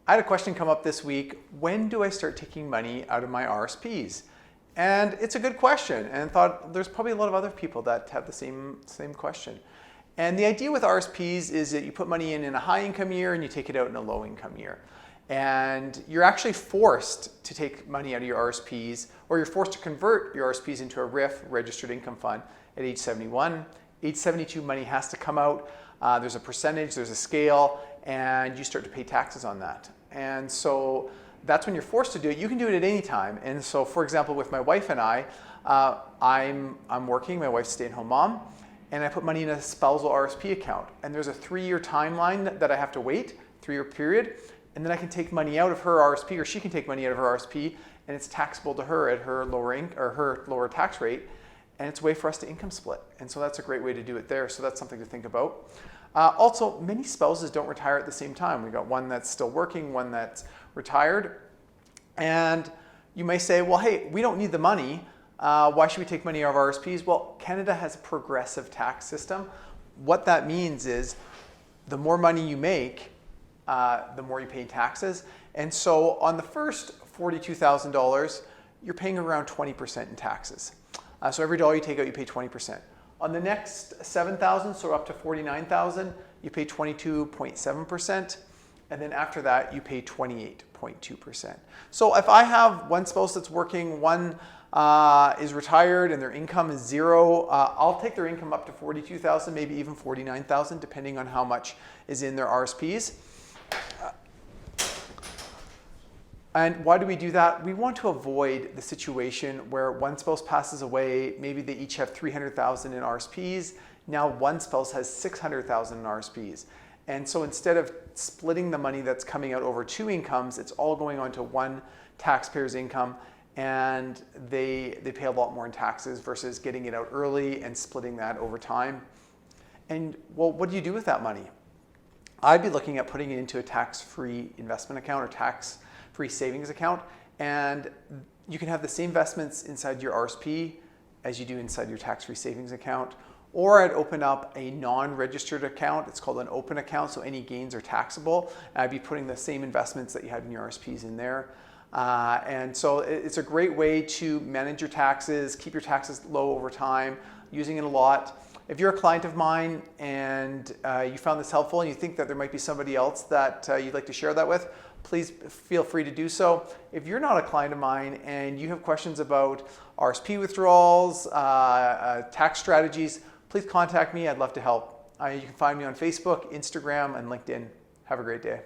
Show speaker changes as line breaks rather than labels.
I had a question come up this week. When do I start taking money out of my RSPs? And it's a good question, and I thought there's probably a lot of other people that have the same question. And the idea with RSPs is that you put money in a high income year and you take it out in a low income year. And you're actually forced to take money out of your RSPs, or you're forced to convert your RSPs into a RIF, registered income fund, at age 71. Age 72, money has to come out. There's a percentage, there's a scale, and you start to pay taxes on that. And so that's when you're forced to do it. You can do it at any time. And so, for example, with my wife and I'm working, my wife's a stay-at-home mom, and I put money in a spousal RSP account. And there's a 3-year timeline that I have to wait, 3-year period, and then I can take money out of her RSP, or she can take money out of her RSP, and it's taxable to her at her lower tax rate, and it's a way for us to income split. And so that's a great way to do it there. So that's something to think about. Also, many spouses don't retire at the same time. We got one that's still working, one that's retired. And you may say, well, hey, we don't need the money. Why should we take money out of our RSPs? Well, Canada has a progressive tax system. What that means is the more money you make, the more you pay in taxes. And so on the first $42,000, you're paying around 20% in taxes. So every dollar you take out, you pay 20%. On the next $7,000, so up to $49,000, you pay 22.7%. And then after that, you pay 28.2%. So if I have one spouse that's working, one is retired, and their income is zero, I'll take their income up to $42,000, maybe even $49,000, depending on how much is in their RSPs. And why do we do that? We want to avoid the situation where one spouse passes away, maybe they each have $300,000 in RSPs. Now one spouse has $600,000 in RSPs. And so instead of splitting the money that's coming out over 2 incomes, it's all going onto one taxpayer's income, and they pay a lot more in taxes versus getting it out early and splitting that over time. And well, what do you do with that money? I'd be looking at putting it into a tax-free investment account or tax-free savings account, and you can have the same investments inside your RSP as you do inside your tax-free savings account. Or I'd open up a non-registered account. It's called an open account, so any gains are taxable. And I'd be putting the same investments that you had in your RSPs in there. And so it's a great way to manage your taxes, keep your taxes low over time, using it a lot. If you're a client of mine and you found this helpful and you think that there might be somebody else that you'd like to share that with, please feel free to do so. If you're not a client of mine and you have questions about RSP withdrawals, tax strategies, please contact me. I'd love to help. You can find me on Facebook, Instagram, and LinkedIn. Have a great day.